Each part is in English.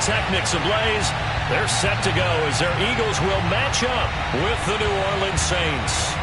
pyrotechnics ablaze. They're set to go as their Eagles will match up with the New Orleans Saints.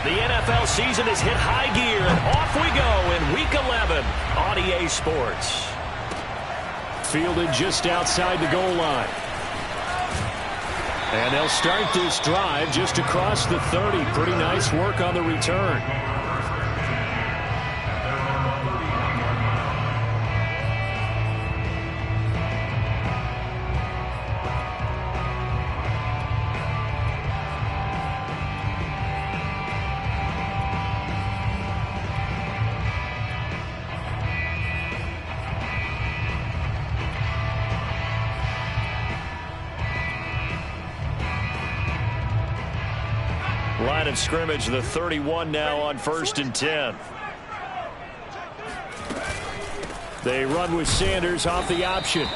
The NFL season has hit high gear, and off we go in Week 11 on EA Sports. Fielded just outside the goal line. And they'll start this drive just across the 30. Pretty nice work on the return. Line of scrimmage, the 31 now on 1st and 10. They run with Sanders off the option.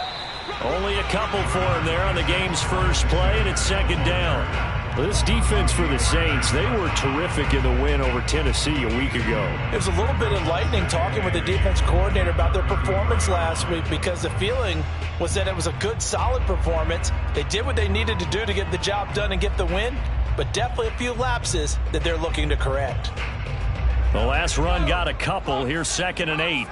Only a couple for him there on the game's first play, and it's 2nd down. This defense for the Saints, they were terrific in the win over Tennessee a week ago. It was a little bit enlightening talking with the defense coordinator about their performance last week, because the feeling was that it was a good, solid performance. They did what they needed to do to get the job done and get the win, but definitely a few lapses that they're looking to correct. The last run got a couple. Here's 2nd and 8.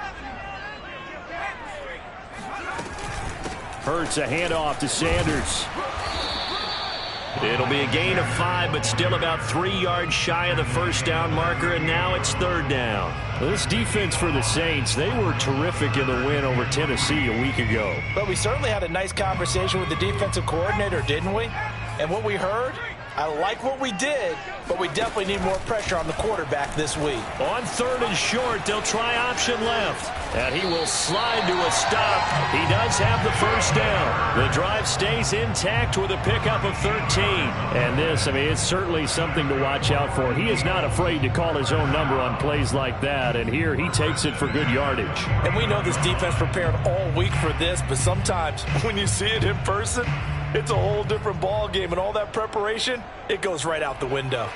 Hurts a handoff to Sanders. It'll be a gain of 5, but still about 3 yards shy of the first down marker, and now it's 3rd down. This defense for the Saints, they were terrific in the win over Tennessee a week ago. But we certainly had a nice conversation with the defensive coordinator, didn't we? And what we heard, I like what we did, but we definitely need more pressure on the quarterback this week. On 3rd and short, they'll try option left. And he will slide to a stop. He does have the first down. The drive stays intact with a pickup of 13. And this, I mean, it's certainly something to watch out for. He is not afraid to call his own number on plays like that. And here he takes it for good yardage. And we know this defense prepared all week for this, but sometimes when you see it in person, it's a whole different ball game, and all that preparation, it goes right out the window.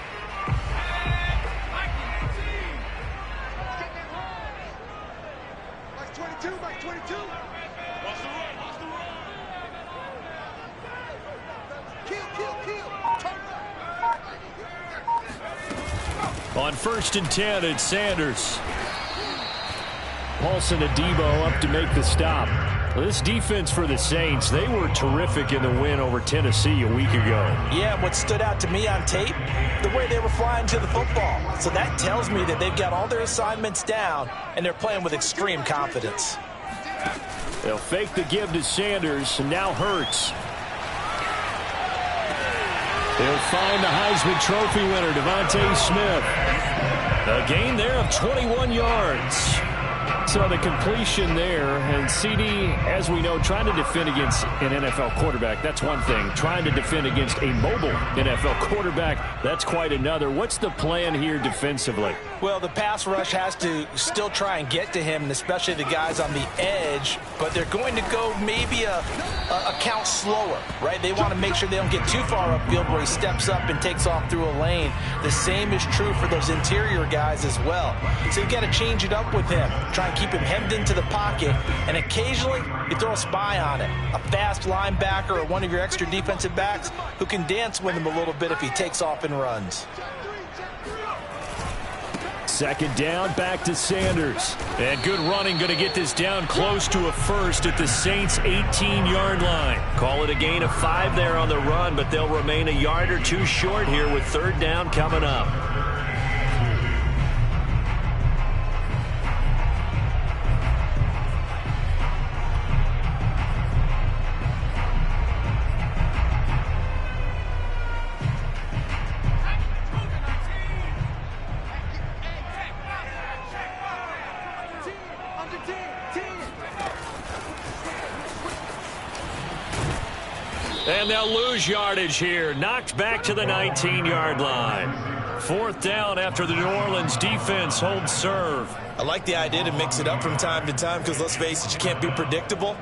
On 1st and 10, it's Sanders. Paulson Adebo up to make the stop. This defense for the Saints, they were terrific in the win over Tennessee a week ago. Yeah, what stood out to me on tape, the way they were flying to the football. So that tells me that they've got all their assignments down, and they're playing with extreme confidence. They'll fake the give to Sanders, and now Hurts. They'll find the Heisman Trophy winner, Devontae Smith. A gain there of 21 yards. So the completion there, and CD, as we know, trying to defend against an NFL quarterback, that's one thing. Trying to defend against a mobile NFL quarterback, that's quite another. What's the plan here defensively? Well, the pass rush has to still try and get to him, and especially the guys on the edge, but they're going to go maybe a count slower, right? They want to make sure they don't get too far upfield where he steps up and takes off through a lane. The same is true for those interior guys as well. So you've got to change it up with him. Try and keep him hemmed into the pocket, and occasionally you throw a spy on it. A fast linebacker or one of your extra defensive backs who can dance with him a little bit if he takes off and runs. 2nd down, back to Sanders. And good running, going to get this down close to a first at the Saints' 18-yard line. Call it a gain of 5 there on the run, but they'll remain a yard or two short here with 3rd down coming up. And they'll lose yardage here. Knocked back to the 19-yard line. 4th down after the New Orleans defense holds serve. I like the idea to mix it up from time to time because, let's face it, you can't be predictable.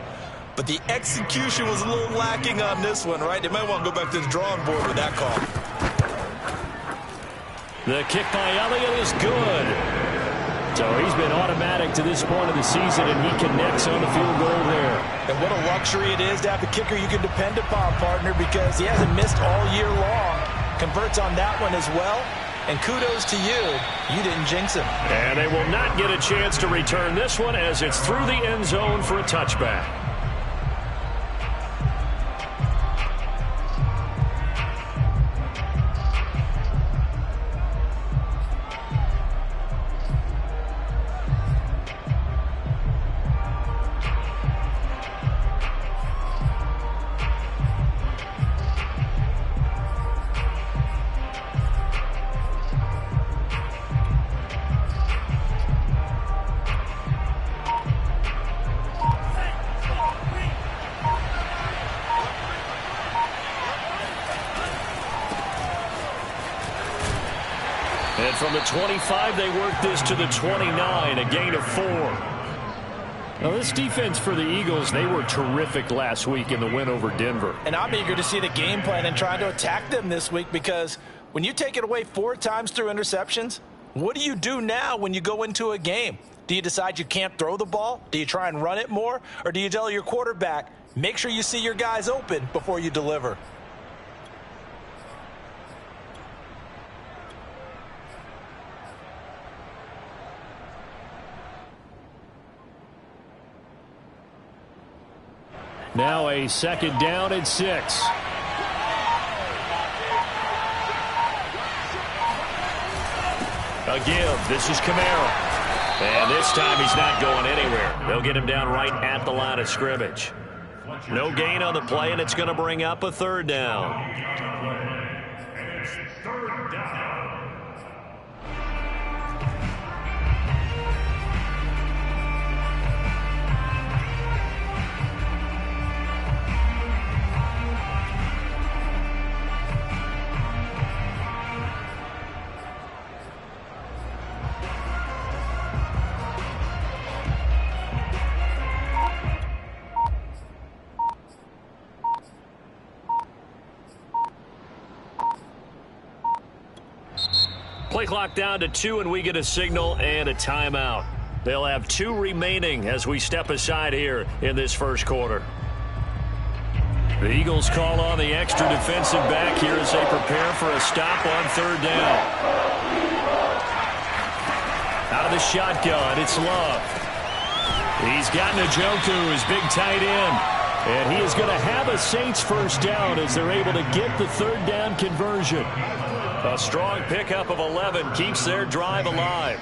But the execution was a little lacking on this one, right? They might want to go back to the drawing board with that call. The kick by Elliott is good. So he's been automatic to this point of the season, and he connects on the field goal there. And what a luxury it is to have a kicker you can depend upon, partner, because he hasn't missed all year long. Converts on that one as well. And kudos to you. You didn't jinx him. And they will not get a chance to return this one as it's through the end zone for a touchback. And from the 25, they work this to the 29, a gain of 4. Now, this defense for the Eagles, they were terrific last week in the win over Denver. And I'm eager to see the game plan and try to attack them this week, because when you take it away 4 times through interceptions, what do you do now when you go into a game? Do you decide you can't throw the ball? Do you try and run it more? Or do you tell your quarterback, make sure you see your guys open before you deliver? Now a 2nd down and 6. A give. This is Camaro. And this time he's not going anywhere. They'll get him down right at the line of scrimmage. No gain on the play, and it's going to bring up a 3rd down. Play clock down to 2, and we get a signal and a timeout. They'll have 2 remaining as we step aside here in this first quarter. The Eagles call on the extra defensive back here as they prepare for a stop on 3rd down. Out of the shotgun, it's Love. He's got Njoku, his big tight end. And he is going to have a Saints first down as they're able to get the 3rd down conversion. A strong pickup of 11 keeps their drive alive.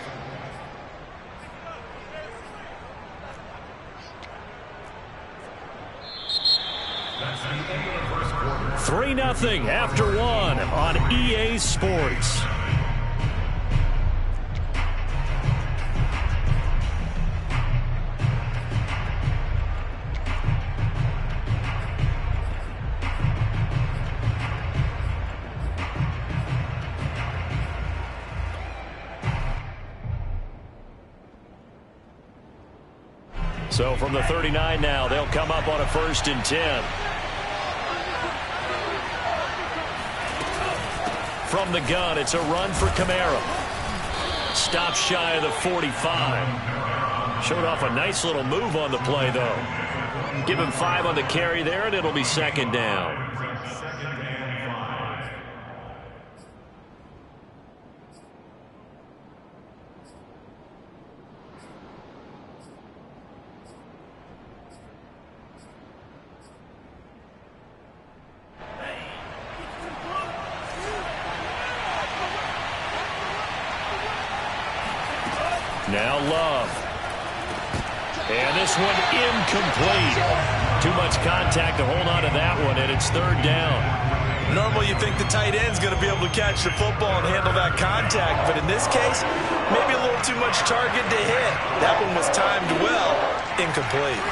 That's the end of the first quarter. 3-0 after 1 on EA Sports. So from the 39 now, they'll come up on a 1st and 10. From the gun, it's a run for Camaro. Stops shy of the 45. Showed off a nice little move on the play, though. Give him 5 on the carry there, and it'll be 2nd down. Now Love. And this one incomplete. Too much contact to hold on to that one, and it's 3rd down. Normally you think the tight end's going to be able to catch the football and handle that contact, but in this case, maybe a little too much target to hit. That one was timed well, incomplete.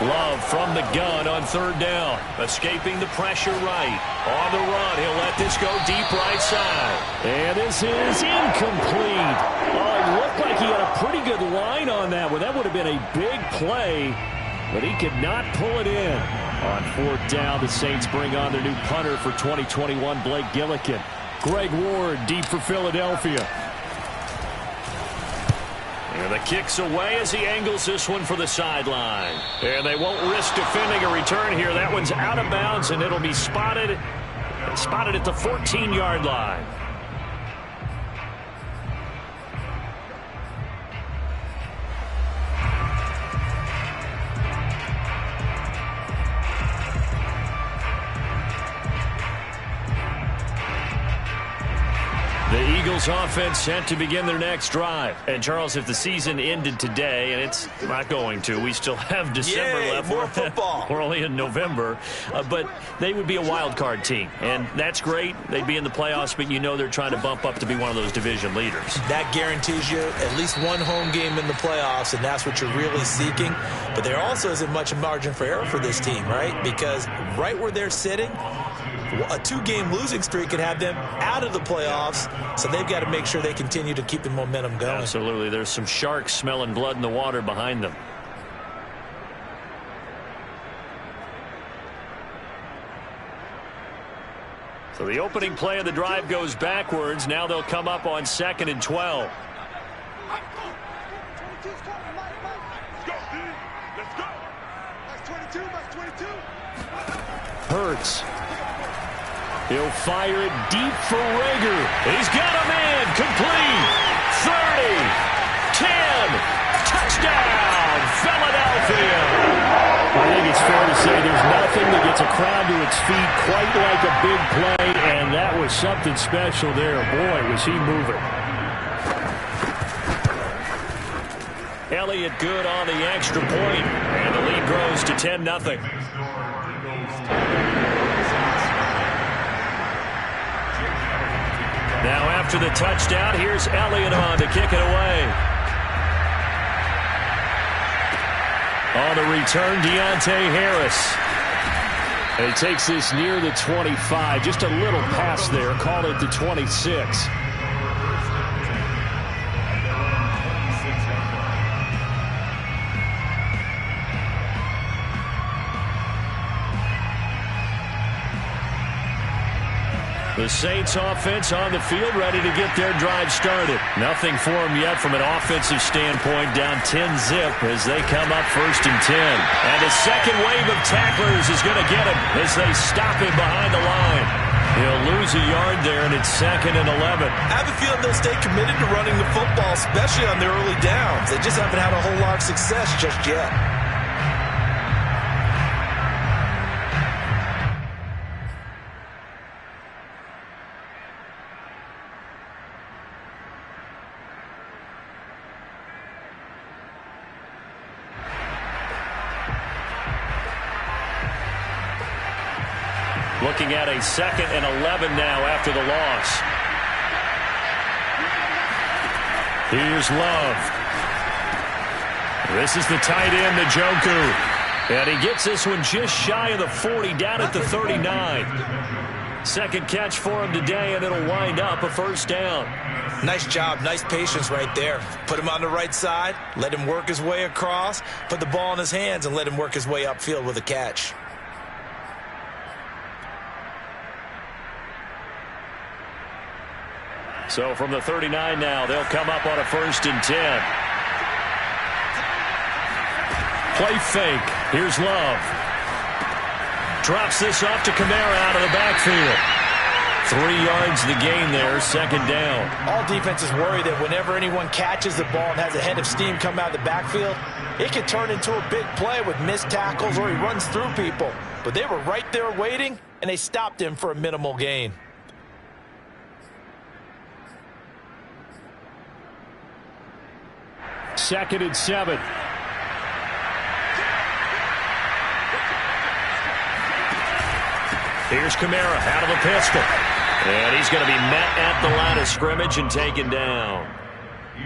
Love from the gun on third down. Escaping the pressure right. On the run, he'll let this go deep right side. And this is incomplete. Oh, it looked like he had a pretty good line on that one. That would have been a big play, but he could not pull it in. On fourth down, the Saints bring on their new punter for 2021, Blake Gillikin. Greg Ward deep for Philadelphia. And the kick's away as he angles this one for the sideline. And they won't risk defending a return here. That one's out of bounds, and it'll be spotted at the 14-yard line. The Eagles offense set to begin their next drive. And Charles, if the season ended today, and it's not going to, we still have December left. More football. We're only in November, but they would be a wild card team, and that's great. They'd be in the playoffs, but you know they're trying to bump up to be one of those division leaders. That guarantees you at least one home game in the playoffs, and that's what you're really seeking. But there also isn't much margin for error for this team, right? Because right where they're sitting, a two-game losing streak could have them out of the playoffs, so they've got to make sure they continue to keep the momentum going. Absolutely. There's some sharks smelling blood in the water behind them. So the opening play of the drive goes backwards. Now they'll come up on 2nd and 12. Hurts. He'll fire it deep for Rager. He's got a man. Complete. 30. 10. Touchdown. Philadelphia. I think it's fair to say there's nothing that gets a crowd to its feet quite like a big play, and that was something special there. Boy, was he moving. Elliott good on the extra point, and the lead grows to 10-0. Now after the touchdown, here's Elliott on to kick it away. On the return, Deontay Harris. And he takes this near the 25. Just a little pass there. Call it the 26. The Saints offense on the field, ready to get their drive started. Nothing for them yet from an offensive standpoint, down 10-0 as they come up 1st and 10. And the second wave of tacklers is going to get him as they stop him behind the line. He'll lose a yard there, and it's 2nd and 11. I have a feeling they'll stay committed to running the football, especially on the early downs. They just haven't had a whole lot of success just yet. Looking at a 2nd and 11 now after the loss. Here's Love. This is the tight end, Njoku. And he gets this one just shy of the 40, down at the 39. Second catch for him today, and it'll wind up a 1st down. Nice job, nice patience right there. Put him on the right side, let him work his way across, put the ball in his hands, and let him work his way upfield with a catch. So from the 39 now, they'll come up on a 1st and 10. Play fake. Here's Love. Drops this off to Kamara out of the backfield. 3 yards the gain there, 2nd down. All defenses worry that whenever anyone catches the ball and has a head of steam come out of the backfield, it can turn into a big play with missed tackles or he runs through people. But they were right there waiting, and they stopped him for a minimal gain. Second and 7. Here's Kamara out of the pistol. And he's going to be met at the line of scrimmage and taken down.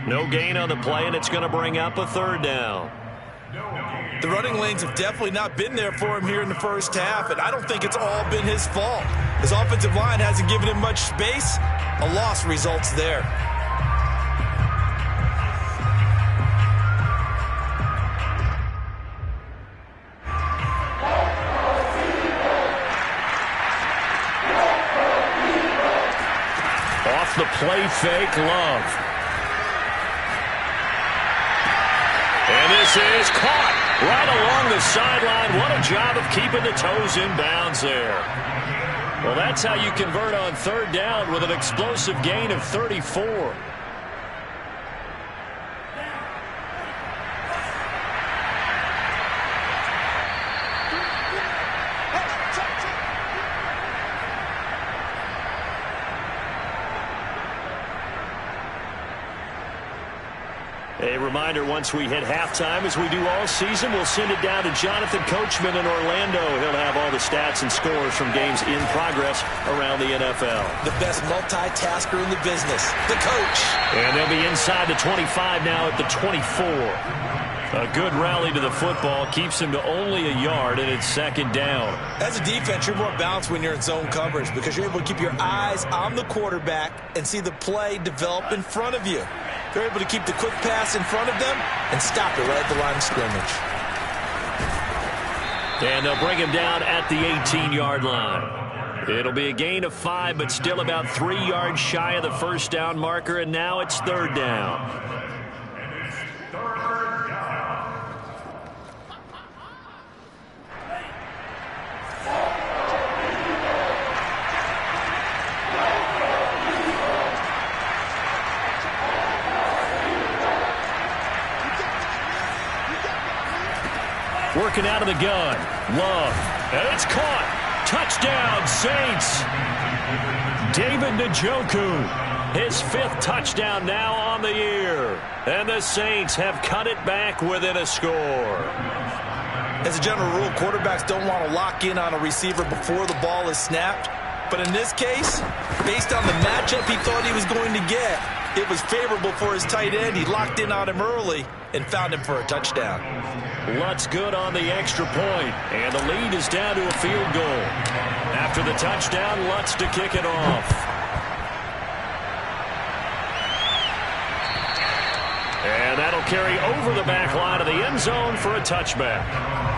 No gain on the play, and it's going to bring up a 3rd down. The running lanes have definitely not been there for him here in the first half, and I don't think it's all been his fault. His offensive line hasn't given him much space. A loss results there. Off the play fake, Love. And this is caught right along the sideline. What a job of keeping the toes in bounds there. Well, that's how you convert on third down with an explosive gain of 34. A reminder, once we hit halftime, as we do all season, we'll send it down to Jonathan Coachman in Orlando. He'll have all the stats and scores from games in progress around the NFL. The best multitasker in the business, the coach. And they'll be inside the 25 now at the 24. A good rally to the football keeps him to only a yard, and it's second down. As a defense, you're more balanced when you're in zone coverage because you're able to keep your eyes on the quarterback and see the play develop in front of you. They're able to keep the quick pass in front of them and stop it right at the line of scrimmage. And they'll bring him down at the 18-yard line. It'll be a gain of 5, but still about 3 yards shy of the first down marker, and now it's third down. Working out of the gun. Love. And it's caught. Touchdown, Saints. David Njoku. His 5th touchdown now on the year. And the Saints have cut it back within a score. As a general rule, quarterbacks don't want to lock in on a receiver before the ball is snapped. But in this case, based on the matchup he thought he was going to get, it was favorable for his tight end. He locked in on him early and found him for a touchdown. Lutz good on the extra point, and the lead is down to a field goal. After the touchdown, Lutz to kick it off. And that'll carry over the back line of the end zone for a touchback.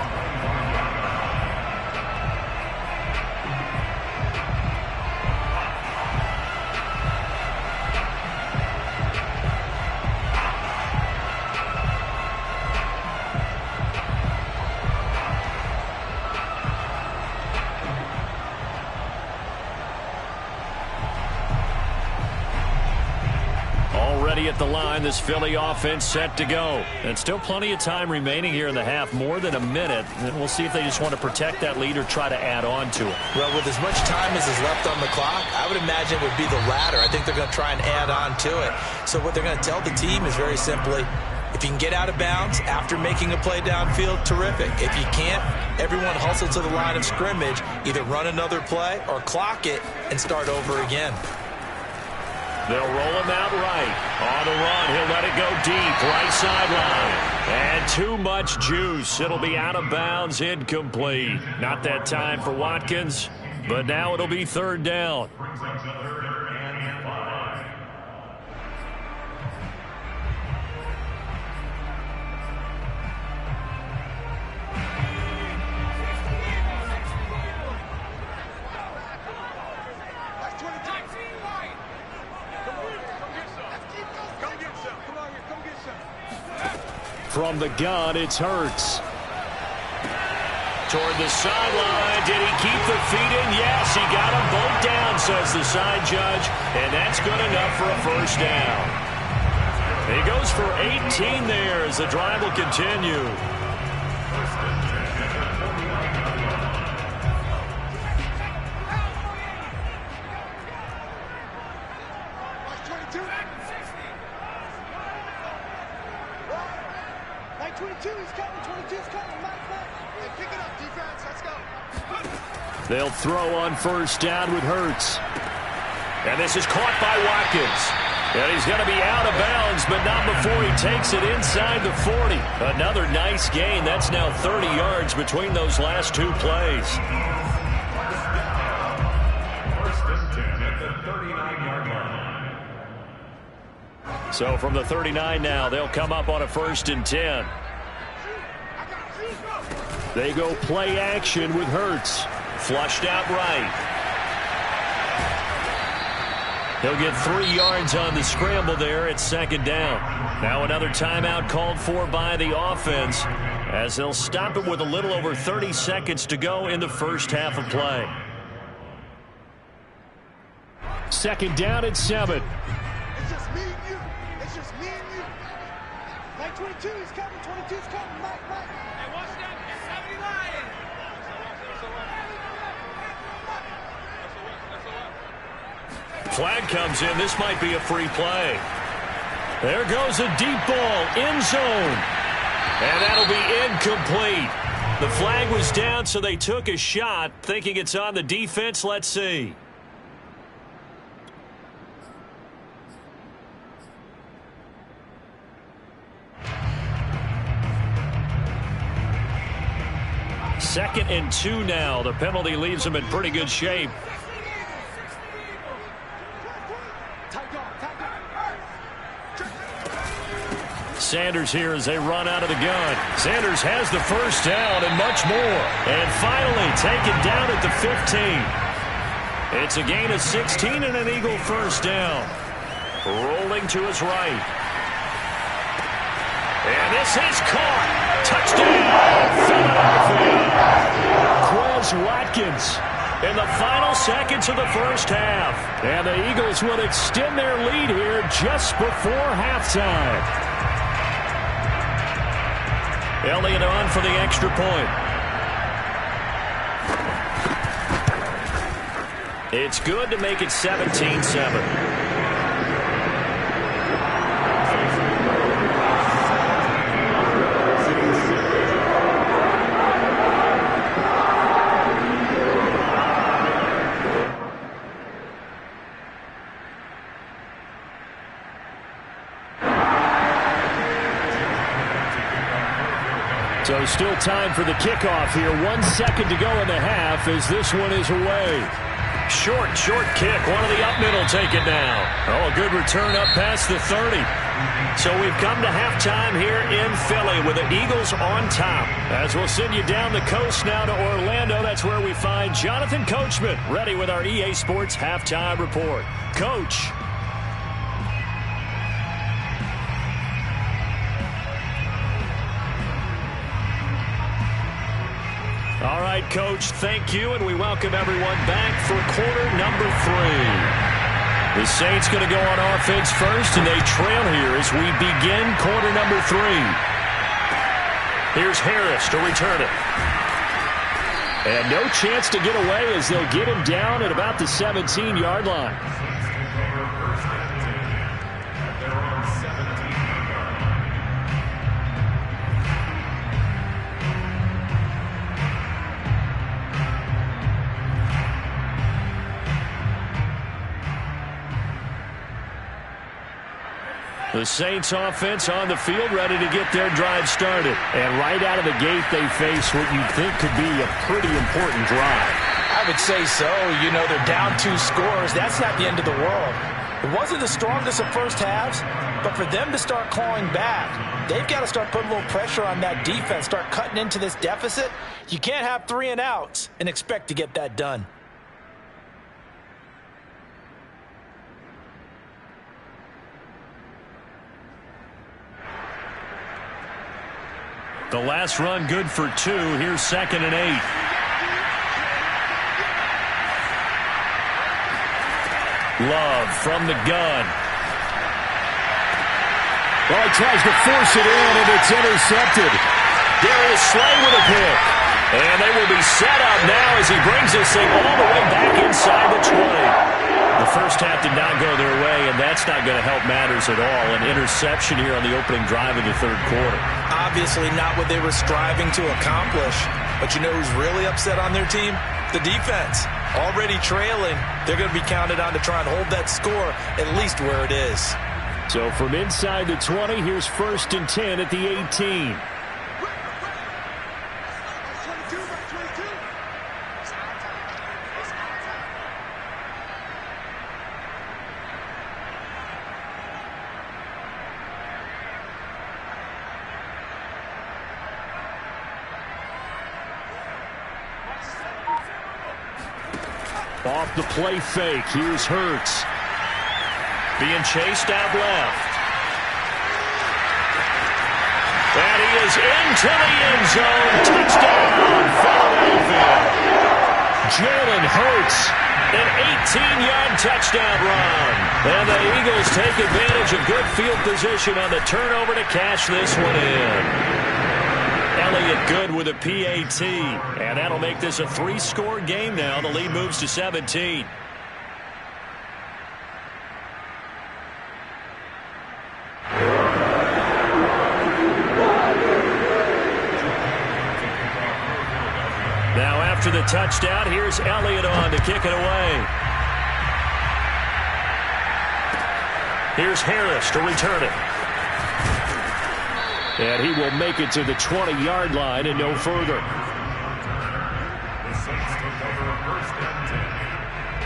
At the line, this Philly offense set to go. And still plenty of time remaining here in the half, more than a minute. And we'll see if they just want to protect that lead or try to add on to it. Well, with as much time as is left on the clock, I would imagine it would be the latter. I think they're going to try and add on to it. So what they're going to tell the team is very simply, if you can get out of bounds after making a play downfield, terrific. If you can't, everyone hustle to the line of scrimmage, either run another play or clock it and start over again. They'll roll him out right. On the run, he'll let it go deep, right sideline. And too much juice. It'll be out of bounds, incomplete. Not that time for Watkins, but now it'll be third down. From the gun, it's Hurts. Toward the sideline. Did he keep the feet in? Yes, he got them both down, says the side judge. And that's good enough for a first down. He goes for 18 there as the drive will continue. They'll throw on first down with Hurts. And this is caught by Watkins. And he's going to be out of bounds, but not before he takes it inside the 40. Another nice gain. That's now 30 yards between those last two plays. First and 10 at the 39-yard line. So from the 39 now, they'll come up on a 1st and 10. They go play action with Hurts. Flushed out right. He'll get 3 yards on the scramble there at 2nd down. Now another timeout called for by the offense as they'll stop it with a little over 30 seconds to go in the first half of play. 2nd down at 7. It's just me and you. It's just me and you. Mike 22 is coming. 22 is coming. Mike. Hey, watch that. 70 Lions. Flag comes in. This might be a free play. There goes a deep ball. End zone. And that'll be incomplete. The flag was down, so they took a shot, thinking it's on the defense. Let's see. Second and 2 now. The penalty leaves them in pretty good shape. Sanders here as they run out of the gun. Sanders has the first down and much more. And finally taken down at the 15. It's a gain of 16 and an Eagle first down. Rolling to his right. And this is caught. Touchdown. Quez Watkins in the final seconds of the first half. And the Eagles will extend their lead here just before halftime. Elliott on for the extra point. It's good to make it 17-7. So still time for the kickoff here. 1 second to go in the half as this one is away. Short kick. One of the up middle take it now. Oh, a good return up past the 30. So we've come to halftime here in Philly with the Eagles on top. As we'll send you down the coast now to Orlando. That's where we find Jonathan Coachman ready with our EA Sports halftime report. Coach. All right, Coach, thank you, and we welcome everyone back for quarter number 3. The Saints going to go on offense first, and they trail here as we begin quarter number 3. Here's Harris to return it. And no chance to get away as they'll get him down at about the 17-yard line. The Saints offense on the field ready to get their drive started. And right out of the gate, they face what you'd think could be a pretty important drive. I would say so. You know, they're down 2 scores. That's not the end of the world. It wasn't the strongest of first halves, but for them to start clawing back, they've got to start putting a little pressure on that defense, start cutting into this deficit. You can't have 3 and outs and expect to get that done. The last run good for 2. Here's 2nd and 8. Love from the gun. Well, he tries to force it in, and it's intercepted. Darius Slay with a pick. And they will be set up now as he brings this thing all the way back inside the 20. The first half did not go their way, and that's not going to help matters at all. An interception here on the opening drive of the third quarter. Obviously not what they were striving to accomplish. But you know who's really upset on their team? the defense. Already trailing, they're going to be counted on to try and hold that score at least where it is. So from inside the 20, here's 1st and 10 at the 18. Off the play fake. Here's Hurts. Being chased out left. And he is into the end zone. Touchdown, Philadelphia. Jalen Hurts. An 18-yard touchdown run. And the Eagles take advantage of good field position on the turnover to cash this one in. Elliott good with a PAT. And that'll make this a 3-score game now. The lead moves to 17. Now after the touchdown, here's Elliott on to kick it away. Here's Harris to return it. And he will make it to the 20-yard line and no further. The Saints take over 1st and 10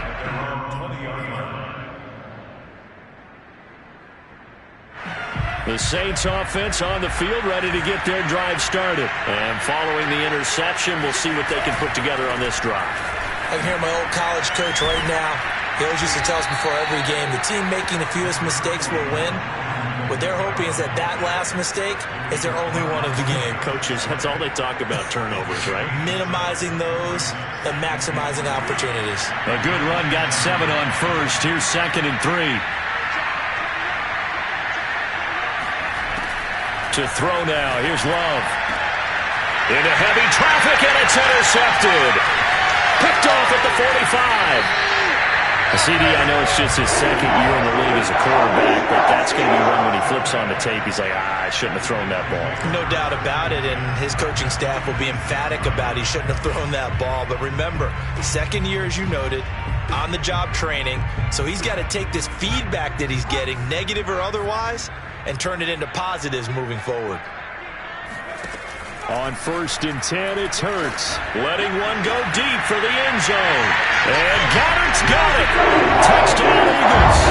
at their own 20-yard line. The Saints offense on the field, ready to get their drive started. And following the interception, we'll see what they can put together on this drive. I can hear my old college coach right now. He always used to tell us before every game, the team making the fewest mistakes will win. What they're hoping is that last mistake is their only one of the game. Coaches, that's all they talk about, turnovers, right? Minimizing those and maximizing opportunities. A good run, got 7 on first. Here's 2nd and 3. To throw now, here's Love. Into heavy traffic, and it's intercepted. Picked off at the 45. CD, I know it's just his 2nd year in the league as a quarterback, but that's going to be one when he flips on the tape. He's like, I shouldn't have thrown that ball. No doubt about it, and his coaching staff will be emphatic about he shouldn't have thrown that ball. But remember, 2nd year, as you noted, on-the-job training, so he's got to take this feedback that he's getting, negative or otherwise, and turn it into positives moving forward. On 1st and 10, it's Hurts. Letting one go deep for the end zone. And Goddard's got it. Touchdown, Eagles.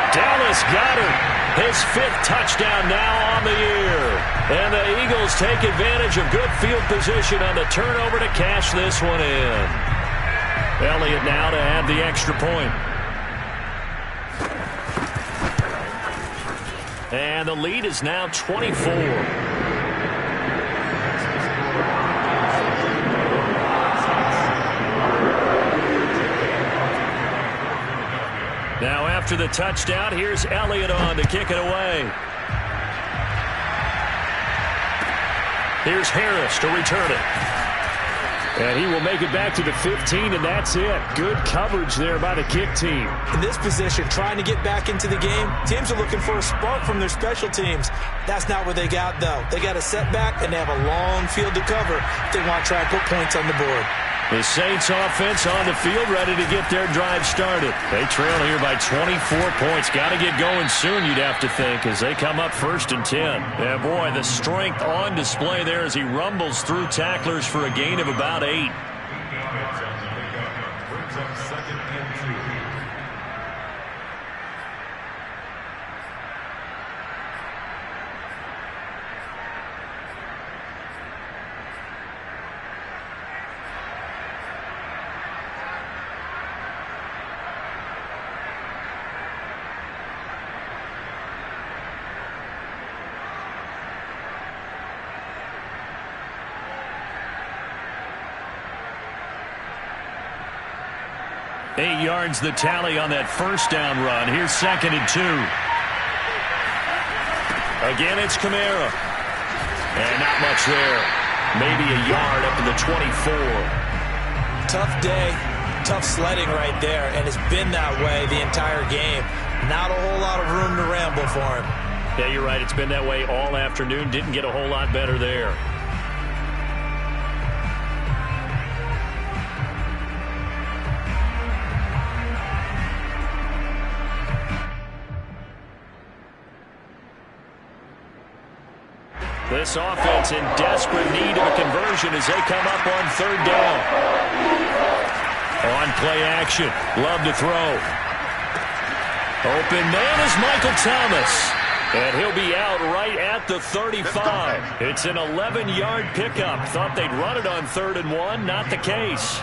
Dallas Goedert, his 5th touchdown now on the year. And the Eagles take advantage of good field position on the turnover to cash this one in. Elliott now to add the extra point. And the lead is now 24. Now after the touchdown, here's Elliott on to kick it away. Here's Harris to return it. And he will make it back to the 15, and that's it. Good coverage there by the kick team. In this position, trying to get back into the game, teams are looking for a spark from their special teams. That's not what they got, though. They got a setback, and they have a long field to cover if they want to try and put points on the board. The Saints offense on the field, ready to get their drive started. They trail here by 24 points. Got to get going soon, you'd have to think, as they come up 1st and 10. Yeah, boy, the strength on display there as he rumbles through tacklers for a gain of about 8. Brings up 2nd and 2. Eight yards the tally on that 1st down run. Here's 2nd and 2. Again, it's Kamara. And not much there. Maybe a yard up to the 24. Tough day, tough sledding right there, and it's been that way the entire game. Not a whole lot of room to ramble for him. Yeah, you're right. It's been that way all afternoon. Didn't get a whole lot better there. This offense in desperate need of a conversion as they come up on third down. On play action. Love to throw. Open man is Michael Thomas. And he'll be out right at the 35. It's an 11-yard pickup. Thought they'd run it on 3rd and 1. Not the case.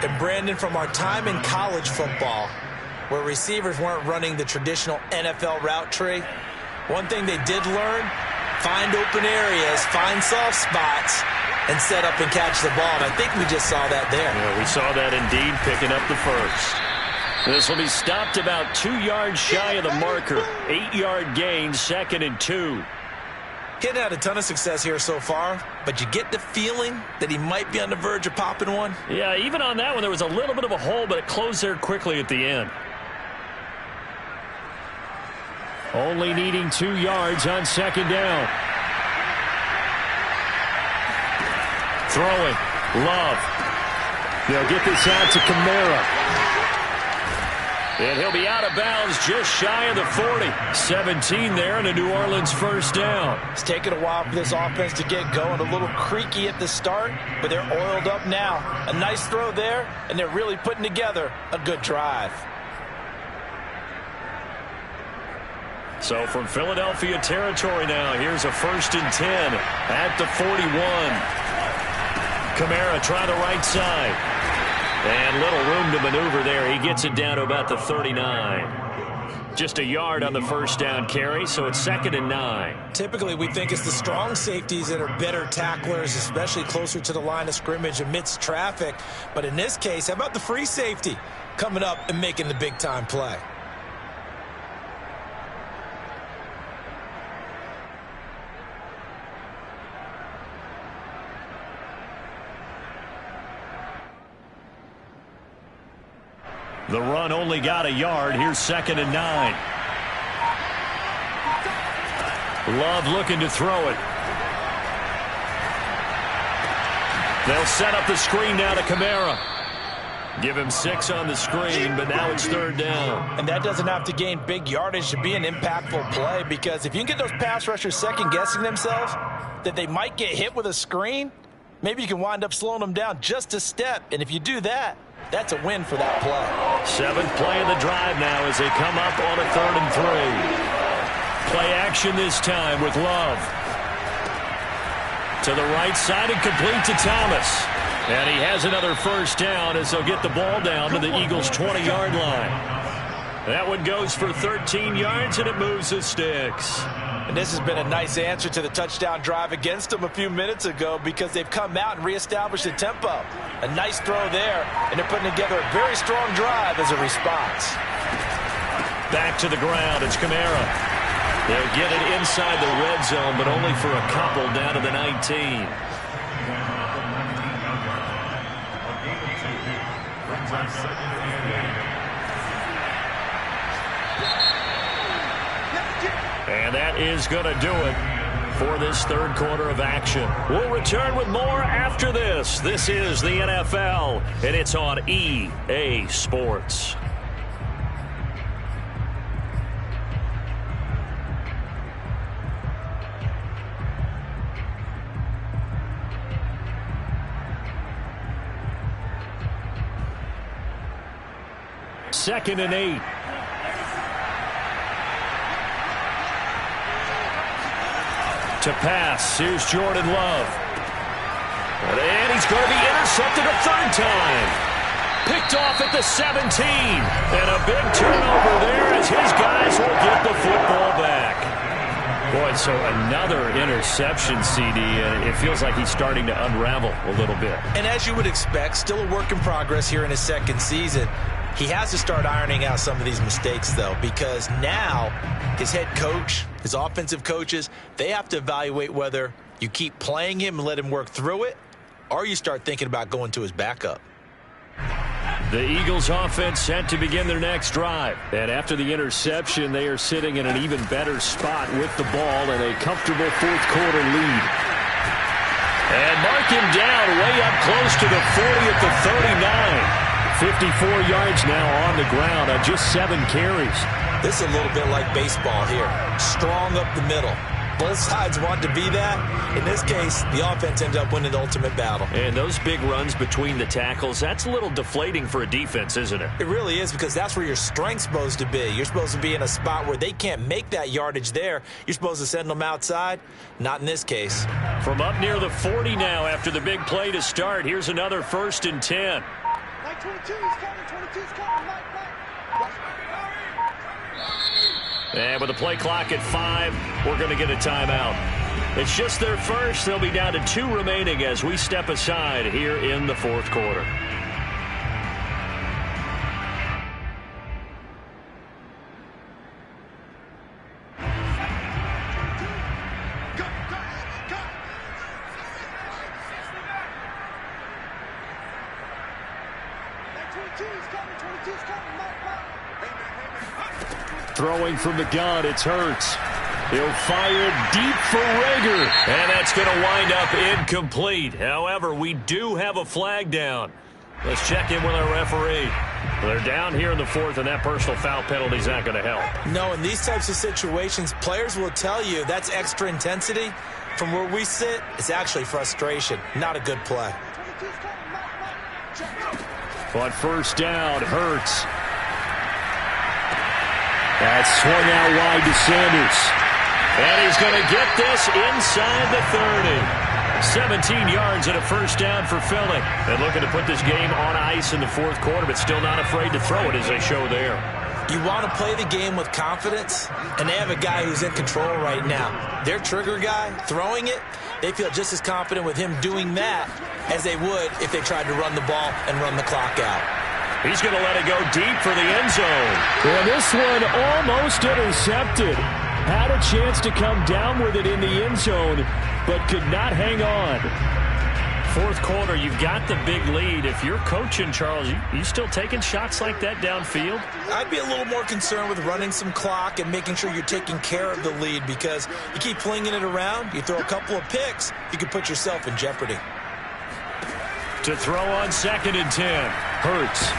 And Brandon, from our time in college football, where receivers weren't running the traditional NFL route tree, one thing they did learn, find open areas, find soft spots, and set up and catch the ball. And I think we just saw that there. Yeah, we saw that indeed, picking up the first. This will be stopped about 2 yards shy of the marker. 8-yard gain, 2nd and 2. He hadn't had a ton of success here so far, but you get the feeling that he might be on the verge of popping one. Yeah, even on that one, there was a little bit of a hole, but it closed there quickly at the end. Only needing 2 yards on 2nd down. Throwing. Love. They'll get this out to Kamara. And he'll be out of bounds just shy of the 40. 17 there and a New Orleans first down. It's taken a while for this offense to get going. A little creaky at the start, but they're oiled up now. A nice throw there, and they're really putting together a good drive. So from Philadelphia territory now, here's a 1st and 10 at the 41. Kamara try the right side. And little room to maneuver there. He gets it down to about the 39. Just a yard on the first down carry, so it's 2nd and 9. Typically, we think it's the strong safeties that are better tacklers, especially closer to the line of scrimmage amidst traffic. But in this case, how about the free safety coming up and making the big-time play? The run only got a yard. Here's 2nd and 9. Love looking to throw it. They'll set up the screen now to Kamara. Give him 6 on the screen, but now it's 3rd down. And that doesn't have to gain big yardage to be an impactful play, because if you can get those pass rushers second-guessing themselves that they might get hit with a screen, maybe you can wind up slowing them down just a step. And if you do that, that's a win for that play. 7th play of the drive now as they come up on a 3rd and 3. Play action this time with Love. To the right side and complete to Thomas. And he has another first down as they'll get the ball down to the Eagles' 20-yard line. That one goes for 13 yards and it moves the sticks. And this has been a nice answer to the touchdown drive against them a few minutes ago, because they've come out and reestablished the tempo. A nice throw there, and they're putting together a very strong drive as a response. Back to the ground, it's Kamara. They'll get it inside the red zone, but only for a couple down to the 19. And that is going to do it for this 3rd quarter of action. We'll return with more after this. This is the NFL, and it's on EA Sports. Second and 8. To pass, here's Jordan Love. And he's going to be intercepted a 3rd time. Picked off at the 17. And a big turnover there as his guys will get the football back. Boy, so another interception, CD, and it feels like he's starting to unravel a little bit. And as you would expect, still a work in progress here in his 2nd season. He has to start ironing out some of these mistakes, though, because now his head coach, his offensive coaches, they have to evaluate whether you keep playing him and let him work through it, or you start thinking about going to his backup. The Eagles offense set to begin their next drive. And after the interception, they are sitting in an even better spot with the ball and a comfortable 4th quarter lead. And mark him down way up close to the 40 at the 39. 54 yards now on the ground on just 7 carries. This is a little bit like baseball here. Strong up the middle. Both sides want to be that. In this case, the offense ends up winning the ultimate battle. And those big runs between the tackles, that's a little deflating for a defense, isn't it? It really is, because that's where your strength's supposed to be. You're supposed to be in a spot where they can't make that yardage there. You're supposed to send them outside. Not in this case. From up near the 40 now after the big play to start. Here's another 1st and 10. Mike 22 is coming. 22's coming. Mike. And with the play clock at 5, we're going to get a timeout. It's just their first. They'll be down to 2 remaining as we step aside here in the 4th quarter. Throwing from the gun, it's Hurts. He'll fire deep for Rager. And that's going to wind up incomplete. However, we do have a flag down. Let's check in with our referee. They're down here in the 4th, and that personal foul penalty is not going to help. No, in these types of situations, players will tell you that's extra intensity. From where we sit, it's actually frustration. Not a good play. On 1st down, Hurts. That's swung out wide to Sanders. And he's going to get this inside the 30. 17 yards and a 1st down for Philly. And looking to put this game on ice in the 4th quarter, but still not afraid to throw it as they show there. You want to play the game with confidence, and they have a guy who's in control right now. Their trigger guy, throwing it, they feel just as confident with him doing that as they would if they tried to run the ball and run the clock out. He's going to let it go deep for the end zone. Well, this one almost intercepted. Had a chance to come down with it in the end zone, but could not hang on. 4th quarter, you've got the big lead. If you're coaching, Charles, you still taking shots like that downfield? I'd be a little more concerned with running some clock and making sure you're taking care of the lead, because you keep flinging it around, you throw a couple of picks, you could put yourself in jeopardy. To throw on 2nd and 10, Hurts.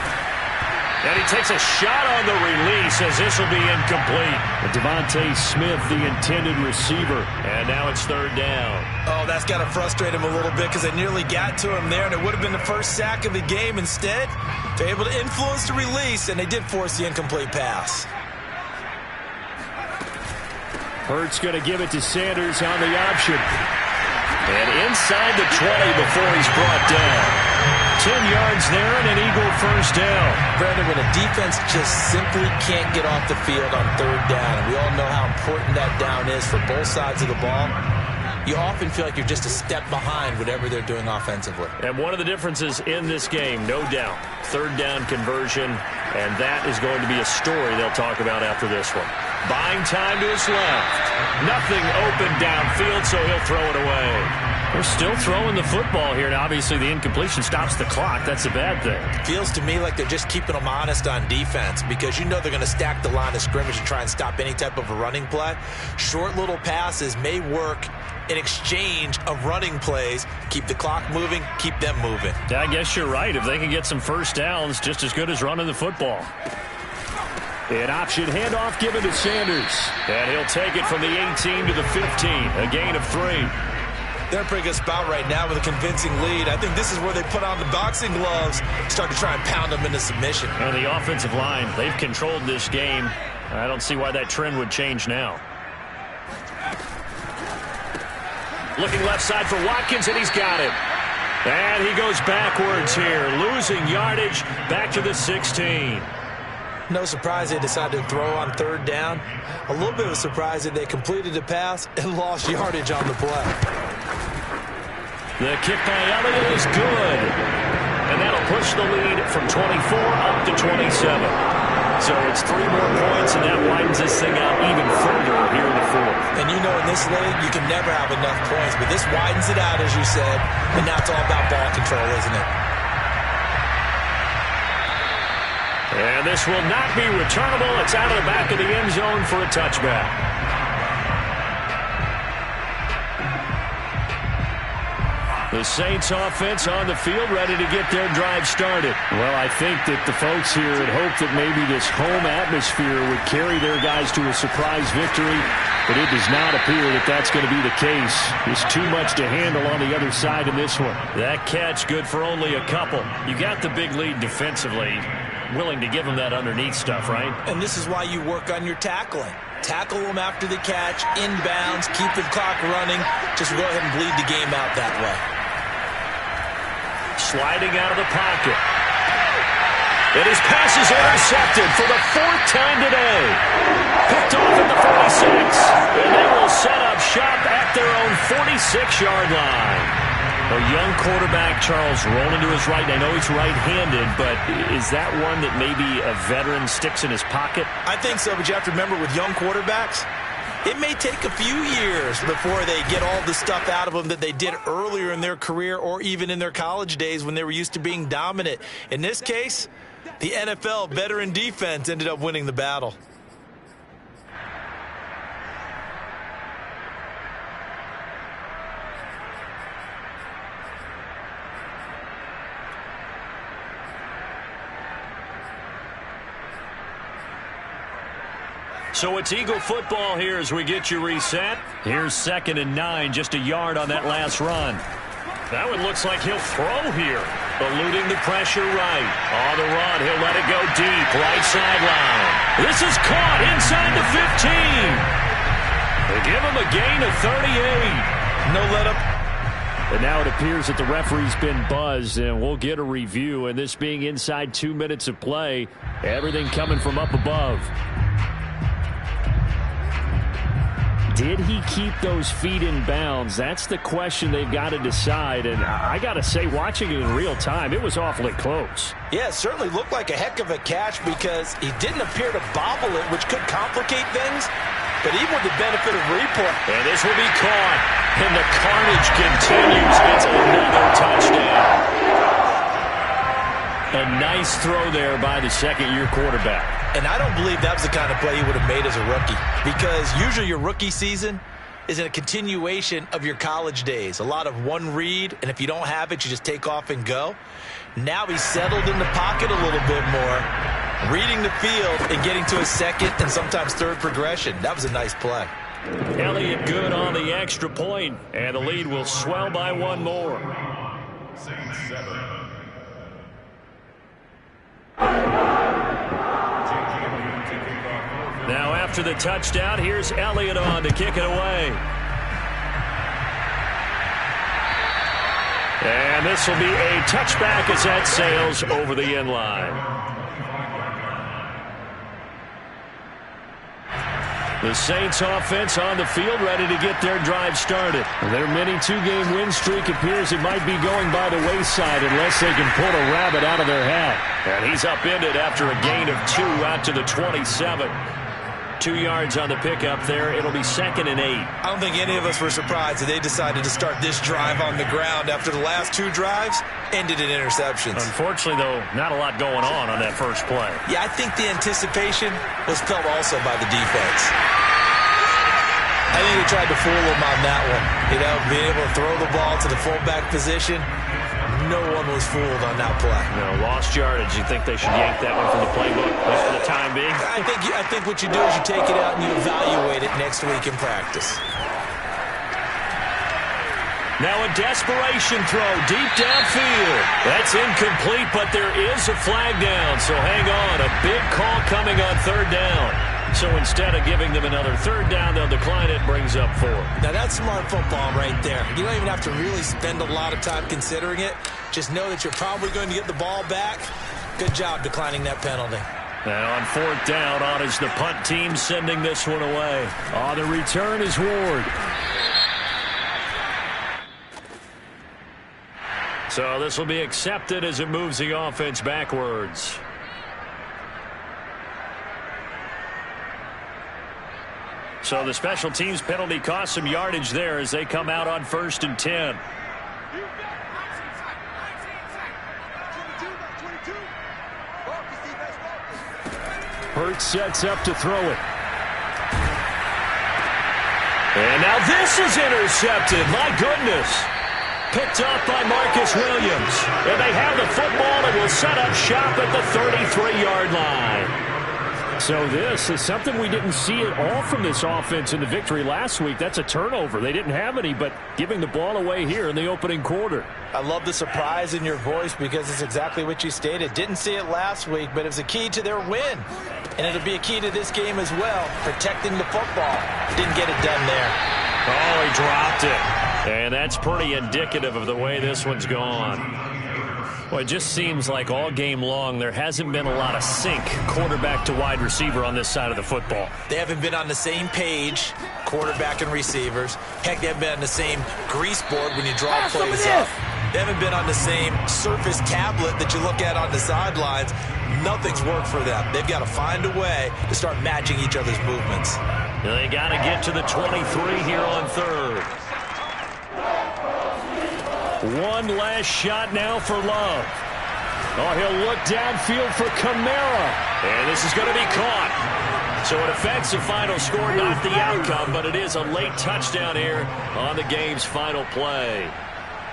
And he takes a shot on the release as this will be incomplete. Devontae Smith, the intended receiver. And now it's 3rd down. Oh, that's got to frustrate him a little bit, because they nearly got to him there, and it would have been the 1st sack of the game. Instead, they're able to influence the release, and they did force the incomplete pass. Hurts going to give it to Sanders on the option. And inside the 20 before he's brought down. 10 yards there and an Eagle 1st down. Brandon, when a defense just simply can't get off the field on 3rd down, and we all know how important that down is for both sides of the ball, you often feel like you're just a step behind whatever they're doing offensively. And one of the differences in this game, no doubt, 3rd down conversion, and that is going to be a story they'll talk about after this one. Buying time to his left. Nothing open downfield, so he'll throw it away. They're still throwing the football here, and obviously the incompletion stops the clock. That's a bad thing. Feels to me like they're just keeping them honest on defense, because you know they're going to stack the line of scrimmage and try and stop any type of a running play. Short little passes may work in exchange of running plays. Keep the clock moving, keep them moving. Yeah, I guess you're right. If they can get some 1st downs, just as good as running the football. An option handoff given to Sanders. And he'll take it from the 18 to the 15. A gain of 3. They're in a pretty good spot right now with a convincing lead. I think this is where they put on the boxing gloves, start to try and pound them into submission. And the offensive line, they've controlled this game. I don't see why that trend would change now. Looking left side for Watkins, and he's got it. And he goes backwards here, losing yardage back to the 16. No surprise they decided to throw on 3rd down. A little bit of a surprise that they completed the pass and lost yardage on the play. The kick by Elliott is good. And that'll push the lead from 24 up to 27. So it's 3 more points, and that widens this thing out even further here in the 4th. And you know in this league, you can never have enough points, but this widens it out, as you said, and now it's all about ball control, isn't it? And this will not be returnable. It's out of the back of the end zone for a touchback. The Saints offense on the field, ready to get their drive started. Well, I think that the folks here had hoped that maybe this home atmosphere would carry their guys to a surprise victory, but it does not appear that that's going to be the case. There's too much to handle on the other side in this one. That catch good for only a couple. You got the big lead defensively, willing to give them that underneath stuff, right? And this is why you work on your tackling. Tackle them after the catch, inbounds, keep the clock running. Just go ahead and bleed the game out that way. Sliding out of the pocket. And his pass is intercepted for the 4th time today. Picked off at the 46. And they will set up shop at their own 46-yard line. A young quarterback, Charles, rolling to his right. I know he's right-handed, but is that one that maybe a veteran sticks in his pocket? I think so, but you have to remember with young quarterbacks, it may take a few years before they get all the stuff out of them that they did earlier in their career or even in their college days when they were used to being dominant. In this case, the NFL veteran defense ended up winning the battle. So it's Eagle football here as we get you reset. Here's 2nd and 9, just a yard on that last run. That one looks like he'll throw here. Eluding the pressure right. On the run, he'll let it go deep. Right sideline. This is caught inside the 15. They give him a gain of 38. No let up. And now it appears that the referee's been buzzed, and we'll get a review. And this being inside 2 minutes of play, everything coming from up above. Did he keep those feet in bounds? That's the question they've got to decide. And I got to say, watching it in real time, it was awfully close. Yeah, it certainly looked like a heck of a catch because he didn't appear to bobble it, which could complicate things. But even with the benefit of replay. And this will be caught. And the carnage continues. It's another touchdown. A nice throw there by the second-year quarterback. And I don't believe that was the kind of play he would have made as a rookie. Because usually your rookie season is a continuation of your college days. A lot of one read, and if you don't have it, you just take off and go. Now he's settled in the pocket a little bit more, reading the field and getting to his second and sometimes third progression. That was a nice play. Elliott good on the extra point, and the lead will swell by one more. Saints 7. Now after the touchdown, here's Elliott on to kick it away. And this will be a touchback as that sails over the end line. The Saints offense on the field ready to get their drive started. Their mini 2-game win streak appears it might be going by the wayside unless they can pull a rabbit out of their hat. And he's upended after a gain of 2 out to the 27. 2 yards on the pickup there. It'll be 2nd and 8. I don't think any of us were surprised that they decided to start this drive on the ground after the last 2 drives ended in interceptions. Unfortunately, though, not a lot going on that first play. Yeah, I think the anticipation was felt also by the defense. I think they tried to fool him on that one. You know, being able to throw the ball to the fullback position. No one was fooled on that play. No, lost yardage. You think they should yank that one from the playbook for the time being? I think what you do is you take it out and you evaluate it next week in practice. Now a desperation throw deep downfield. That's incomplete, but there is a flag down. So hang on. A big call coming on 3rd down. So instead of giving them another 3rd down, they'll decline it, brings up 4. Now that's smart football right there. You don't even have to really spend a lot of time considering it. Just know that you're probably going to get the ball back. Good job declining that penalty. Now on 4th down, on is the punt team sending this one away. The return is Ward. So this will be accepted as it moves the offense backwards. So the special teams penalty cost some yardage there as they come out on 1st and 10. Hurts sets up to throw it. And now this is intercepted. My goodness. picked off by Marcus Williams. And they have the football and will set up shop at the 33-yard line. So this is something we didn't see at all from this offense in the victory last week. That's a turnover. They didn't have any, but giving the ball away here in the opening quarter. I love the surprise in your voice because it's exactly what you stated. Didn't see it last week, but it was a key to their win. And it'll be a key to this game as well, protecting the football. Didn't get it done there. Oh, he dropped it. And that's pretty indicative of the way this one's gone. Well, it just seems like all game long there hasn't been a lot of sync quarterback to wide receiver on this side of the football. They haven't been on the same page, quarterback and receivers. Heck, they haven't been on the same grease board when you draw plays up. They haven't been on the same surface tablet that you look at on the sidelines. Nothing's worked for them. They've got to find a way to start matching each other's movements. They got to get to the 23 here on third. One last shot now for Love. Oh, he'll look downfield for Kamara. And this is going to be caught. So it affects the final score, not the outcome, but it is a late touchdown here on the game's final play.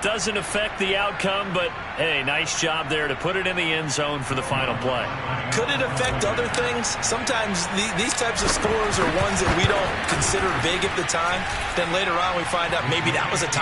Doesn't affect the outcome, but, hey, nice job there to put it in the end zone for the final play. Could it affect other things? Sometimes these types of scores are ones that we don't consider big at the time. Then later on we find out maybe that was a time